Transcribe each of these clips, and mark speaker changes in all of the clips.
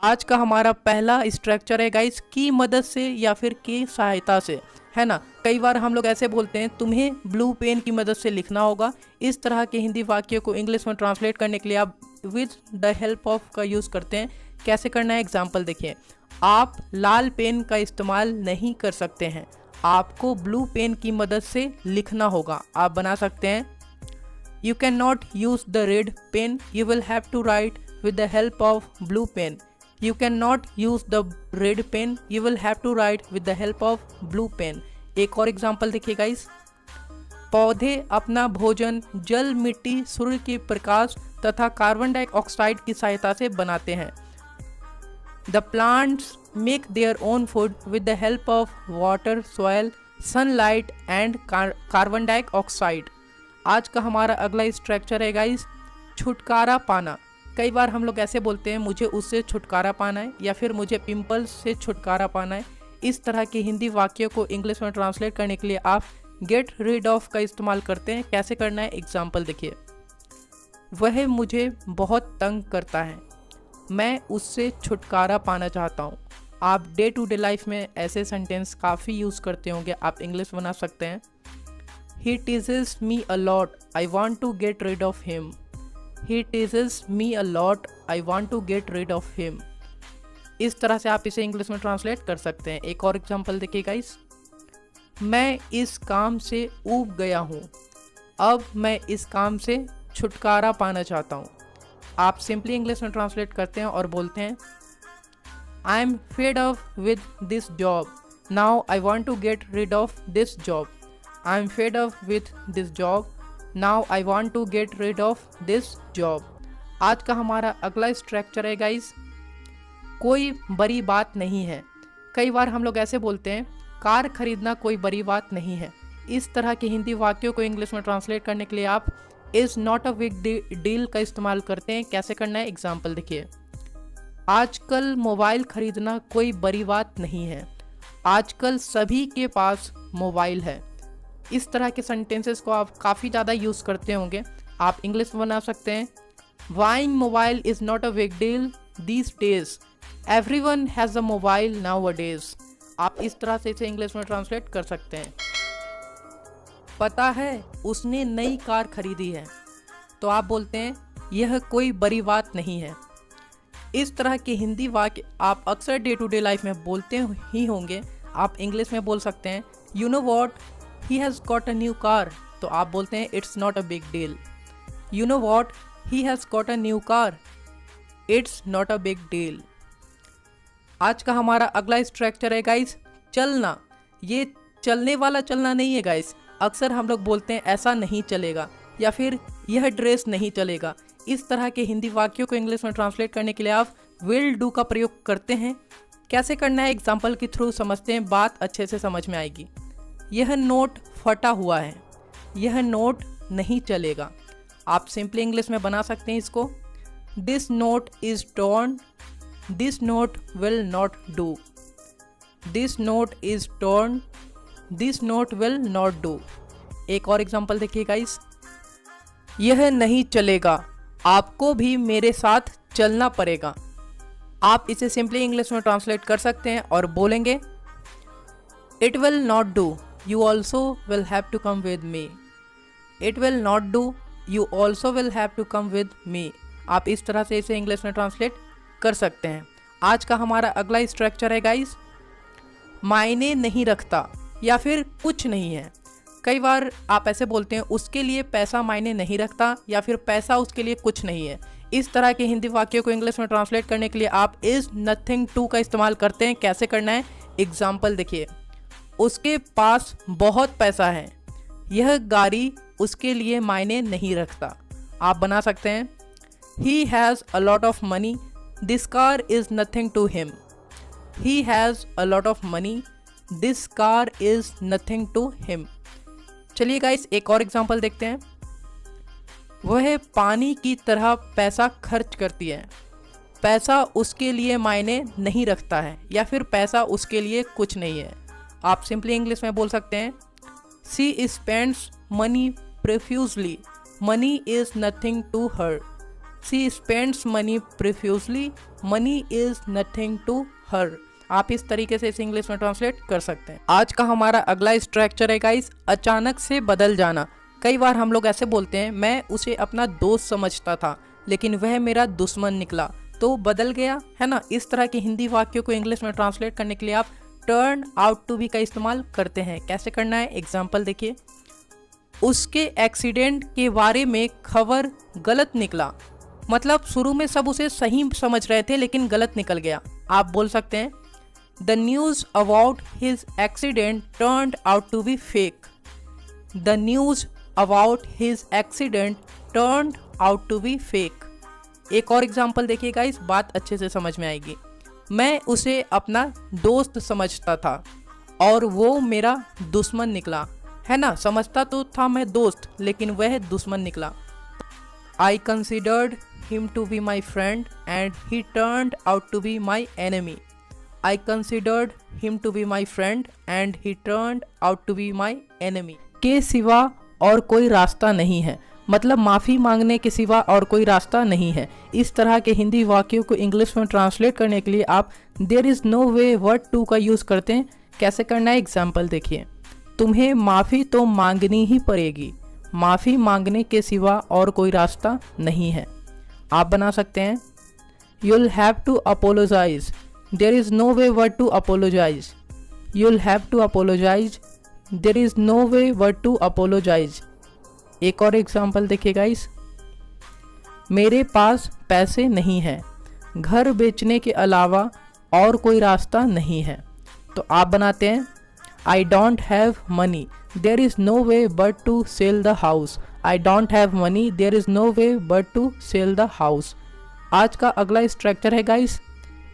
Speaker 1: आज का हमारा पहला स्ट्रक्चर है गाइस की मदद से या फिर की सहायता से, है ना। कई बार हम लोग ऐसे बोलते हैं तुम्हें ब्लू पेन की मदद से लिखना होगा। इस तरह के हिंदी वाक्य को इंग्लिश में ट्रांसलेट करने के लिए आप विद द हेल्प ऑफ का यूज़ करते हैं। कैसे करना है एग्जाम्पल देखिए। आप लाल पेन का इस्तेमाल नहीं कर सकते हैं, आपको ब्लू पेन की मदद से लिखना होगा। आप बना सकते हैं you can not use the red pen, you will have to write with the help of blue pen. You cannot use the red pen, you will have to write with the help of blue pen। एक और example देखिए guys. पौधे अपना भोजन जल, मिट्टी, सूर्य के प्रकाश तथा कार्बन डाइऑक्साइड की सहायता से बनाते हैं। The plants make their own food with the help of water, soil, sunlight and carbon dioxide. आज का हमारा अगला स्ट्रक्चर है गाइस छुटकारा पाना। कई बार हम लोग ऐसे बोलते हैं मुझे उससे छुटकारा पाना है या फिर मुझे पिंपल्स से छुटकारा पाना है। इस तरह के हिंदी वाक्यों को इंग्लिश में ट्रांसलेट करने के लिए आप गेट रीड ऑफ का इस्तेमाल करते हैं। कैसे करना है एग्जाम्पल देखिए। वह मुझे बहुत तंग करता है, मैं उससे छुटकारा पाना चाहता हूँ। आप डे टू डे लाइफ में ऐसे सेंटेंस काफ़ी यूज़ करते होंगे, आप इंग्लिश बना सकते हैं ही teases me a lot, I want to get rid of him. He teases me a lot, I want to get rid of him। इस तरह से आप इसे इंग्लिश में ट्रांसलेट कर सकते हैं। एक और एग्जांपल देखिए गाइस। मैं इस काम से ऊब गया हूँ, अब मैं इस काम से छुटकारा पाना चाहता हूँ। आप सिंपली इंग्लिश में ट्रांसलेट करते हैं और बोलते हैं I am fed of with this job, now I want to get rid of this job. I am fed of with this job, now I want to get rid of this job. आज का हमारा अगला structure है guys कोई बड़ी बात नहीं है। कई बार हम लोग ऐसे बोलते हैं कार खरीदना कोई बड़ी बात नहीं है। इस तरह के हिंदी वाक्यों को इंग्लिश में ट्रांसलेट करने के लिए आप is not a big deal का इस्तेमाल करते हैं। कैसे करना है एग्जाम्पल देखिए। आजकल मोबाइल खरीदना कोई बड़ी बात नहीं है, आजकल सभी के पास मोबाइल है। इस तरह के सेंटेंसेस को आप काफ़ी ज़्यादा यूज़ करते होंगे, आप इंग्लिश में बना सकते हैं buying mobile is not a big deal these days, everyone has a mobile now a days. आप इस तरह से इसे इंग्लिश में ट्रांसलेट कर सकते हैं। पता है उसने नई कार खरीदी है, तो आप बोलते हैं यह कोई बड़ी बात नहीं है। इस तरह के हिंदी वाक्य आप अक्सर डे टू डे लाइफ में बोलते ही होंगे। आप इंग्लिश में बोल सकते हैं you know what he has got a new car, तो आप बोलते हैं it's not a big deal। you know what he has got a new car, it's not a big deal। आज का हमारा अगला स्ट्रक्चर है गाइस चलना। ये चलने वाला चलना नहीं है गाइस। अक्सर हम लोग बोलते हैं ऐसा नहीं चलेगा या फिर यह ड्रेस नहीं चलेगा। इस तरह के हिंदी वाक्यों को इंग्लिश में ट्रांसलेट करने के लिए आप विल डू का प्रयोग करते हैं। कैसे करना है एग्जाम्पल के थ्रू समझते हैं, बात अच्छे से समझ में आएगी। यह नोट फटा हुआ है, यह नोट नहीं चलेगा। आप सिंपली इंग्लिश में बना सकते हैं इसको this note is torn, this note will not do. This note is torn, this note will not do. एक और एग्जांपल देखिए गाइस। यह नहीं चलेगा, आपको भी मेरे साथ चलना पड़ेगा। आप इसे सिंपली इंग्लिश में ट्रांसलेट कर सकते हैं और बोलेंगे it will not do, you also will have to come with me। it will not do, you also will have to come with me। आप इस तरह से इसे इंग्लिश में ट्रांसलेट कर सकते हैं। आज का हमारा अगला स्ट्रक्चर है गाइस मायने नहीं रखता या फिर कुछ नहीं है। कई बार आप ऐसे बोलते हैं उसके लिए पैसा मायने नहीं रखता या फिर पैसा उसके लिए कुछ नहीं है। इस तरह के हिंदी वाक्यों को इंग्लिश में ट्रांसलेट करने के लिए आप इज़ नथिंग टू का इस्तेमाल करते हैं। कैसे करना है एग्जाम्पल देखिए। उसके पास बहुत पैसा है, यह गाड़ी उसके लिए मायने नहीं रखता। आप बना सकते हैं he has a lot of money, this car is nothing to him. He has a lot of money, this car is nothing to him. चलिए गाइस एक और एग्जांपल देखते हैं। वह पानी की तरह पैसा खर्च करती है, पैसा उसके लिए मायने नहीं रखता है या फिर पैसा उसके लिए कुछ नहीं है। आप सिंपली इंग्लिश में बोल सकते हैं she spends money profusely, money is nothing to her. She spends money profusely, money is nothing to her. आप इस तरीके से इसे इंग्लिश में ट्रांसलेट कर सकते हैं। आज का हमारा अगला स्ट्रक्चर है गाइस, अचानक से बदल जाना। कई बार हम लोग ऐसे बोलते हैं, मैं उसे अपना दोस्त समझता था लेकिन वह मेरा दुश्मन निकला, तो बदल गया, है ना। इस तरह के हिंदी वाक्यों को इंग्लिश में ट्रांसलेट करने के लिए आप टर्न आउट टू बी का इस्तेमाल करते हैं। कैसे करना है, एग्जाम्पल देखिए। उसके एक्सीडेंट के बारे में खबर गलत निकला, मतलब शुरू में सब उसे सही समझ रहे थे लेकिन गलत निकल गया। आप बोल सकते हैं the news about his accident turned out to be fake. The news about his accident turned out to be fake. एक और एग्जाम्पल देखिएगा, इस बात अच्छे से समझ में आएगी। मैं उसे अपना दोस्त समझता था और वो मेरा दुश्मन निकला, है ना। समझता तो था मैं दोस्त लेकिन वह दुश्मन निकला। I considered him to be my friend and he turned out to be my enemy. I considered him to be my friend and he turned out to be my enemy. के सिवा और कोई रास्ता नहीं है, मतलब माफ़ी मांगने के सिवा और कोई रास्ता नहीं है। इस तरह के हिंदी वाक्यों को इंग्लिश में ट्रांसलेट करने के लिए आप there is no way word to का यूज़ करते हैं। कैसे करना है, एग्जाम्पल देखिए। तुम्हें माफ़ी तो मांगनी ही पड़ेगी, माफ़ी मांगने के सिवा और कोई रास्ता नहीं है। आप बना सकते हैं you'll have to apologize, there is no way but to apologize, you'll have to apologize, there is no way but to apologize। एक और एग्जाम्पल देखिए गाइस, मेरे पास पैसे नहीं हैं, घर बेचने के अलावा और कोई रास्ता नहीं है। तो आप बनाते हैं I don't have money, there is no way but to sell the house, I don't have money, there is no way but to sell the house। आज का अगला स्ट्रक्चर है गाइस,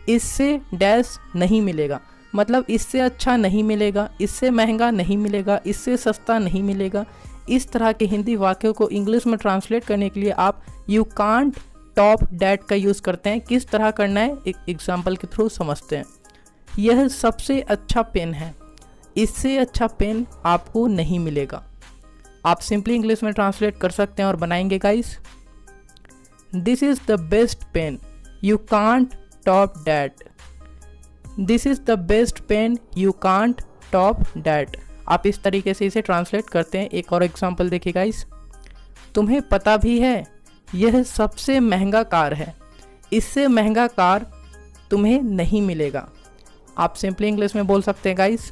Speaker 1: इससे डैश नहीं मिलेगा, मतलब इससे अच्छा नहीं मिलेगा, इससे महंगा नहीं मिलेगा, इससे सस्ता नहीं मिलेगा। इस तरह के हिंदी वाक्यों को इंग्लिश में ट्रांसलेट करने के लिए आप यू कांट टॉप डैट का यूज़ करते हैं। किस तरह करना है, एक एग्जाम्पल के थ्रू समझते हैं। यह सबसे अच्छा पेन है, इससे अच्छा पेन आपको नहीं मिलेगा। आप सिंपली इंग्लिश में ट्रांसलेट कर सकते हैं और बनाएंगे guys, this is the best pen, you can't top that. This is the best pen, you can't top that. आप इस तरीके से इसे ट्रांसलेट करते हैं। एक और एग्जांपल देखिए गाइस, तुम्हें पता भी है यह सबसे महंगा कार है, इससे महंगा कार तुम्हें नहीं मिलेगा। आप सिंपली इंग्लिश में बोल सकते हैं guys,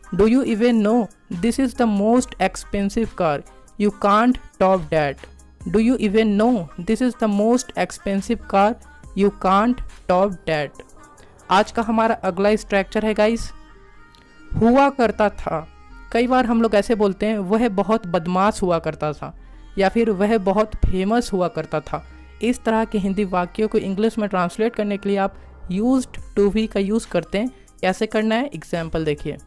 Speaker 1: do you even no this is the most expensive car, you can't top that. Do you even no this is the most expensive car, you can't top that. आज का हमारा अगला structure है guys, हुआ करता था। कई बार हम लोग ऐसे बोलते हैं वह बहुत बदमाश हुआ करता था, या फिर वह बहुत फेमस हुआ करता था। इस तरह के हिंदी वाक्यों को इंग्लिश में ट्रांसलेट करने के लिए आप यूज्ड टू बी का यूज़ करते हैं। कैसे करना है, एग्जाम्पल देखिए।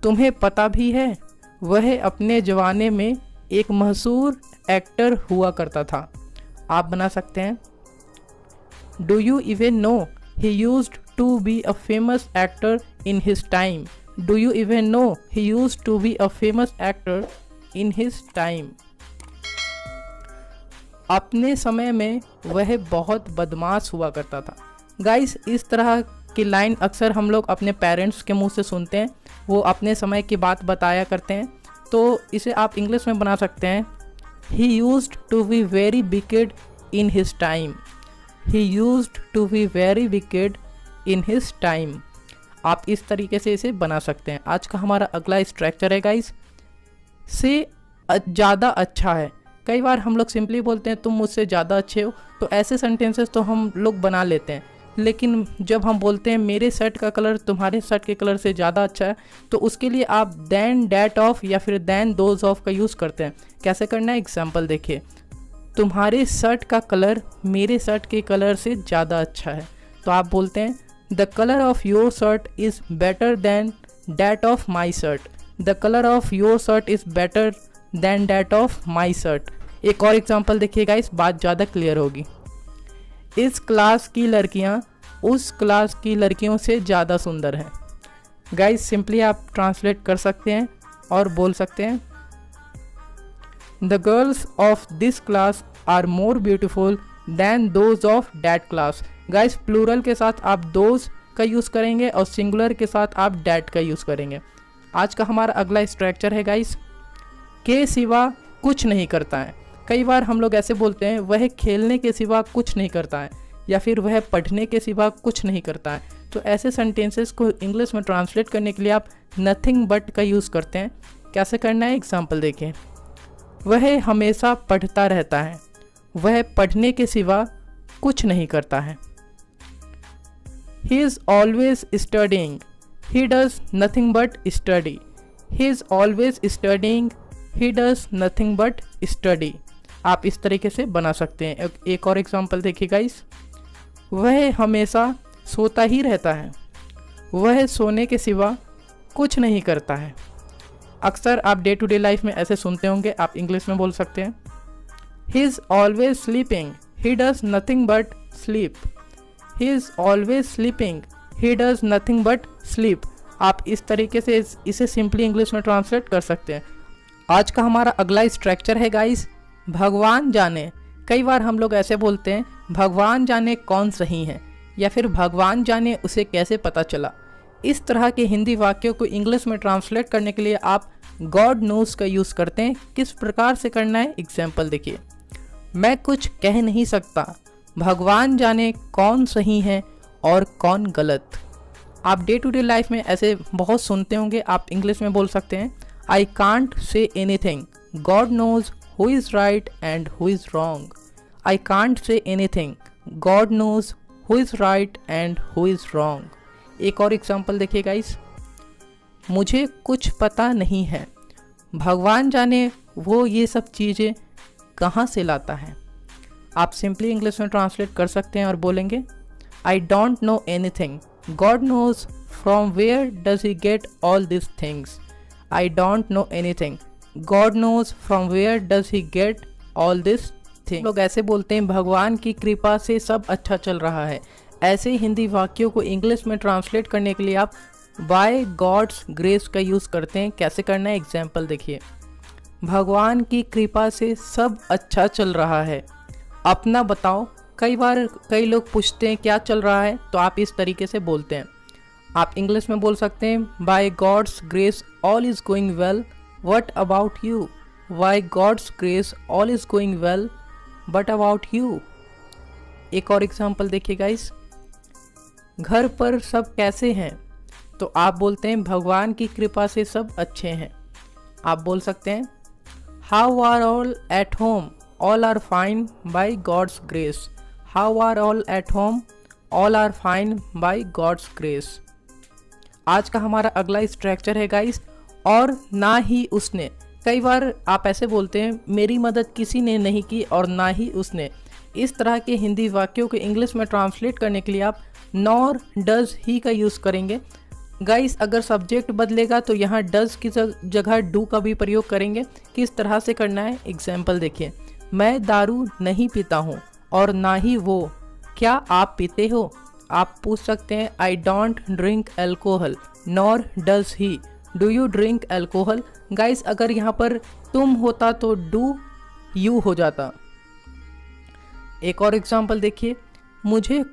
Speaker 1: तुम्हें पता भी है वह अपने जमाने में एक मशहूर एक्टर हुआ करता था। आप बना सकते हैं, do you even know he used to be a famous actor in his time. Do you even know he used to be a famous actor in his time. अपने समय में वह बहुत बदमाश हुआ करता था। गाइस, इस तरह की लाइन अक्सर हम लोग अपने पेरेंट्स के मुंह से सुनते हैं, वो अपने समय की बात बताया करते हैं। तो इसे आप इंग्लिश में बना सकते हैं, he used to be very wicked in his time. He used to be very wicked in his time. आप इस तरीके से इसे बना सकते हैं। आज का हमारा अगला स्ट्रक्चर है गाइस, से ज़्यादा अच्छा है। कई बार हम लोग सिंपली बोलते हैं तुम मुझसे ज़्यादा अच्छे हो, तो ऐसे सेंटेंसेस तो हम लोग बना लेते हैं। लेकिन जब हम बोलते हैं मेरे शर्ट का कलर तुम्हारे शर्ट के कलर से ज़्यादा अच्छा है, तो उसके लिए आप दैन डैट ऑफ या फिर दैन दोज ऑफ का यूज़ करते हैं। कैसे करना है, एग्जाम्पल देखिए। तुम्हारे शर्ट का कलर मेरे शर्ट के कलर से ज़्यादा अच्छा है, तो आप बोलते हैं the colour of your shirt is better than that of my shirt. The colour of your shirt is better than that of my shirt. एक और एग्जाम्पल देखिएगा, इस बात ज़्यादा क्लियर होगी। इस क्लास की लड़कियां उस क्लास की लड़कियों से ज़्यादा सुंदर हैं। गाइस, सिंपली आप ट्रांसलेट कर सकते हैं और बोल सकते हैं the girls of this class are more beautiful than those of that class. Guys plural के साथ आप दोज का यूज़ करेंगे और सिंगुलर के साथ आप डैट का यूज़ करेंगे। आज का हमारा अगला स्ट्रक्चर है गाइस, के सिवा कुछ नहीं करता है। कई बार हम लोग ऐसे बोलते हैं वह खेलने के सिवा कुछ नहीं करता है, या फिर वह पढ़ने के सिवा कुछ नहीं करता है। तो ऐसे सेंटेंसेस को इंग्लिश में ट्रांसलेट करने के लिए आप नथिंग बट का यूज़ करते हैं। कैसे करना है, एग्जाम्पल देखिए। वह हमेशा पढ़ता रहता है, वह पढ़ने के सिवा कुछ नहीं करता है। He is always studying, he does nothing but study. He is always studying, he does nothing but study. आप इस तरीके से बना सकते हैं। एक और एग्जांपल देखिए गाइस, वह हमेशा सोता ही रहता है, वह सोने के सिवा कुछ नहीं करता है। अक्सर आप डे टू डे लाइफ में ऐसे सुनते होंगे, आप इंग्लिश में बोल सकते हैं He is always sleeping, he does nothing but sleep. He is always sleeping, he does nothing but sleep. आप इस तरीके से इसे सिंपली इंग्लिश में ट्रांसलेट कर सकते हैं। आज का हमारा अगला स्ट्रक्चर है गाइस, भगवान जाने। कई बार हम लोग ऐसे बोलते हैं भगवान जाने कौन सही है, या फिर भगवान जाने उसे कैसे पता चला। इस तरह के हिंदी वाक्यों को इंग्लिश में ट्रांसलेट करने के लिए आप गॉड नोज का यूज़ करते हैं। किस प्रकार से करना है, एग्जाम्पल देखिए। मैं कुछ कह नहीं सकता, भगवान जाने कौन सही है और कौन गलत। आप डे टू डे लाइफ में ऐसे बहुत सुनते होंगे, आप इंग्लिश में बोल सकते हैं I can't say anything, God knows who is right and who is wrong. I can't say anything, God knows who is right and who is wrong. एक और एग्जाम्पल देखिए गाइस, मुझे कुछ पता नहीं है, भगवान जाने वो ये सब चीज़ें कहाँ से लाता है। आप सिंपली इंग्लिश में ट्रांसलेट कर सकते हैं और बोलेंगे I don't know anything, God knows from where does he get all this things. I don't know anything, God knows from where does he get all this thing. लोग ऐसे बोलते हैं भगवान की कृपा से सब अच्छा चल रहा है। ऐसे हिंदी वाक्यों को इंग्लिश में ट्रांसलेट करने के लिए आप बाय गॉड्स ग्रेस का यूज़ करते हैं। कैसे करना है, एग्जाम्पल देखिए। भगवान की कृपा से सब अच्छा चल रहा है, अपना बताओ। कई बार कई लोग पूछते हैं क्या चल रहा है, तो आप इस तरीके से बोलते हैं। आप इंग्लिश में बोल सकते हैं by God's grace all is going well, what about you. By God's grace all is going well, but about you. एक और एग्जाम्पल देखिए गाइस, घर पर सब कैसे हैं, तो आप बोलते हैं भगवान की कृपा से सब अच्छे हैं। आप बोल सकते हैं how are all at home, all are fine by God's grace. How are all at home, all are fine by God's grace. आज का हमारा अगला स्ट्रक्चर है गाइस, और ना ही उसने। कई बार आप ऐसे बोलते हैं मेरी मदद किसी ने नहीं की और ना ही उसने। इस तरह के हिंदी वाक्यों को इंग्लिश में ट्रांसलेट करने के लिए आप नॉर डज ही का यूज़ करेंगे। गाइस अगर सब्जेक्ट बदलेगा तो यहाँ डज की जगह डू का भी प्रयोग करेंगे। किस तरह से करना है, एग्जाम्पल देखिए। मैं दारू नहीं पीता हूँ और ना ही वो, क्या आप पीते हो। आप पूछ सकते हैं I don't drink alcohol, nor does he, do you drink alcohol. Guys अगर यहाँ पर तुम होता तो डू यू हो जाता। एक और एग्जाम्पल देखिए, मुझे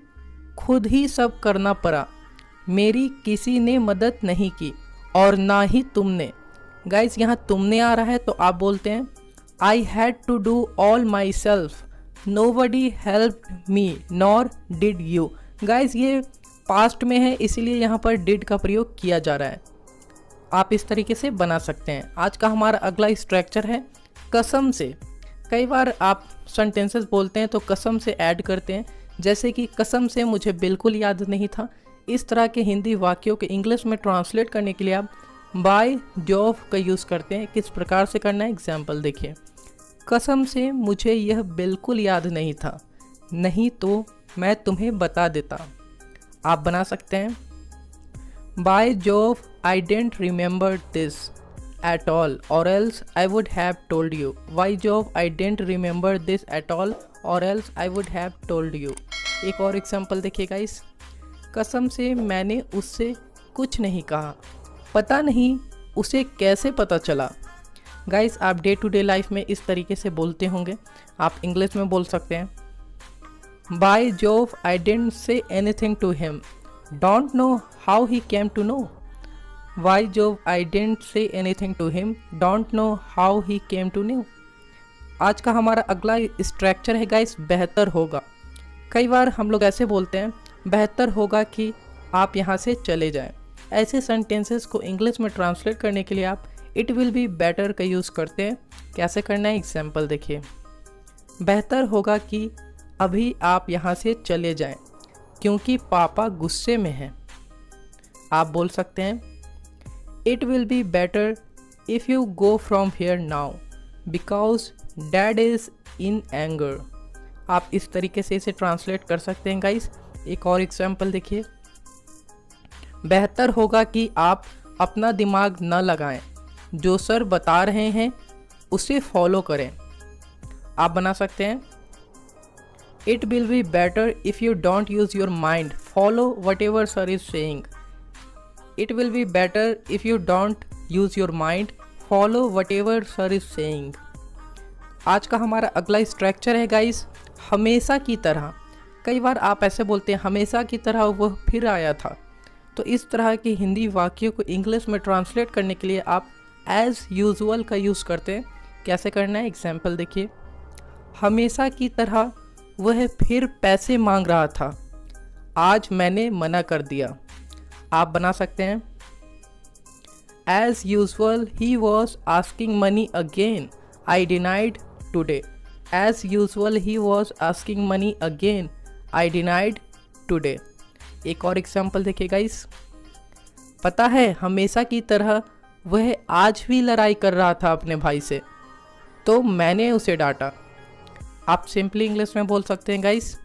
Speaker 1: खुद ही सब करना पड़ा, मेरी किसी ने मदद नहीं की और ना ही तुमने। गाइस यहाँ तुमने आ रहा है तो आप बोलते हैं I had to do all myself, nobody helped me nor did you. Guys ये पास्ट में है इसीलिए यहाँ पर डिड का प्रयोग किया जा रहा है। आप इस तरीके से बना सकते हैं। आज का हमारा अगला स्ट्रक्चर है कसम से। कई बार आप सेंटेंसेस बोलते हैं तो कसम से ऐड करते हैं, जैसे कि कसम से मुझे बिल्कुल याद नहीं था। इस तरह के हिंदी वाक्यों के इंग्लिश में ट्रांसलेट करने के लिए आप बाय जॉब का यूज़ करते हैं। किस प्रकार से करना है, एग्जाम्पल देखिए। कसम से मुझे यह बिल्कुल याद नहीं था, नहीं तो मैं तुम्हें बता देता। आप बना सकते हैं by Jove I didn't remember this at all or else I would have told you. By Jove I didn't remember this at all or else I would have told you. एक और एग्जाम्पल देखिए guys, कसम से मैंने उससे कुछ नहीं कहा, पता नहीं उसे कैसे पता चला। गाइस आप डे टू डे लाइफ में इस तरीके से बोलते होंगे। आप इंग्लिश में बोल सकते हैं by Jove I didn't say anything to him, don't know how he came to know. Why Jove I didn't say anything to him, don't know how he came to know. आज का हमारा अगला structure है guys बेहतर होगा। कई बार हम लोग ऐसे बोलते हैं बेहतर होगा कि आप यहाँ से चले जाएं। ऐसे सेंटेंसेस को इंग्लिश में ट्रांसलेट करने के लिए आप इट विल बी बेटर का यूज़ करते हैं। कैसे करना है एग्जाम्पल देखिए। बेहतर होगा कि अभी आप यहाँ से चले जाएं क्योंकि पापा गुस्से में हैं। आप बोल सकते हैं it will be better if you go from here now because dad is in anger. आप इस तरीके से इसे ट्रांसलेट कर सकते हैं गाइस। एक और एग्जाम्पल देखिए। बेहतर होगा कि आप अपना दिमाग न लगाएं, जो सर बता रहे हैं उसे फॉलो करें। आप बना सकते हैं it will be better if you don't use your mind, follow what ever sir is saying. It will be better if you don't use your mind, follow what ever sir is saying. आज का हमारा अगला structure है guys हमेशा की तरह। कई बार आप ऐसे बोलते हैं हमेशा की तरह वह फिर आया था। तो इस तरह के हिंदी वाक्यों को इंग्लिश में ट्रांसलेट करने के लिए आप एज़ यूजुअल का यूज़ करते हैं। कैसे करना है एग्जाम्पल देखिए। हमेशा की तरह वह फिर पैसे मांग रहा था, आज मैंने मना कर दिया। आप बना सकते हैं as usual he was asking money again, I denied today. As usual he was asking money again, I denied today. एक और एग्जाम्पल देखिए गाइस। पता है हमेशा की तरह वह आज भी लड़ाई कर रहा था अपने भाई से, तो मैंने उसे डांटा। आप सिंपली इंग्लिश में बोल सकते हैं guys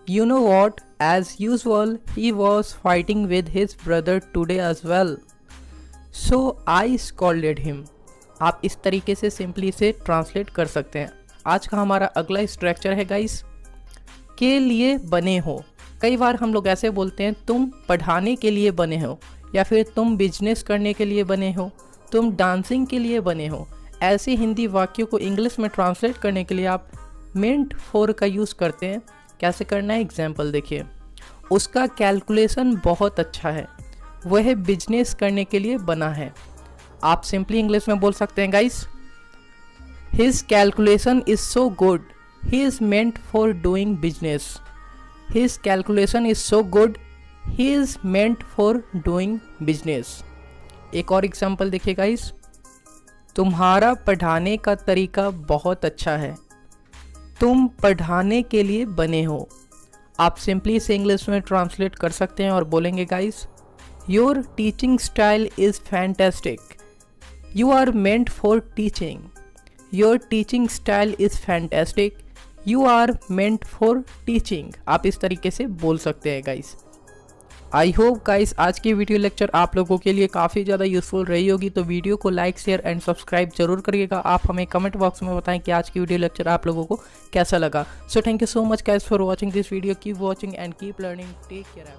Speaker 1: you know what, as usual he was fighting with his brother today as well, so I scolded him. आप इस तरीके से सिंपली इसे ट्रांसलेट कर सकते हैं। आज का हमारा अगला स्ट्रक्चर है गाइस के लिए बने हो। कई बार हम लोग ऐसे बोलते हैं तुम पढ़ाने के लिए बने हो, या फिर तुम बिजनेस करने के लिए बने हो, तुम डांसिंग के लिए बने हो। ऐसे हिंदी वाक्यों को इंग्लिश में ट्रांसलेट करने के लिए आप मेंट फॉर का यूज़ करते हैं। कैसे करना है एग्जाम्पल देखिए। उसका कैलकुलेशन बहुत अच्छा है, वह बिजनेस करने के लिए बना है। आप सिंपली इंग्लिश में बोल सकते हैं guys his calculation is so good, he is meant for doing business. His calculation is so good, he is meant for doing business. एक और एग्जाम्पल देखिए गाइस। तुम्हारा पढ़ाने का तरीका बहुत अच्छा है, तुम पढ़ाने के लिए बने हो। आप सिंपली इसे इंग्लिश में ट्रांसलेट कर सकते हैं और बोलेंगे guys your teaching style is fantastic, you are meant for teaching. Your teaching style is fantastic, you are meant for teaching. आप इस तरीके से बोल सकते हैं गाइस। आई होप गाइस आज की वीडियो लेक्चर आप लोगों के लिए काफ़ी ज़्यादा यूजफुल रही होगी। तो वीडियो को लाइक शेयर एंड सब्सक्राइब जरूर करिएगा। आप हमें कमेंट बॉक्स में बताएं कि आज की वीडियो लेक्चर आप लोगों को कैसा लगा। So thank you so much guys for watching this video. Keep watching and keep learning. Take care.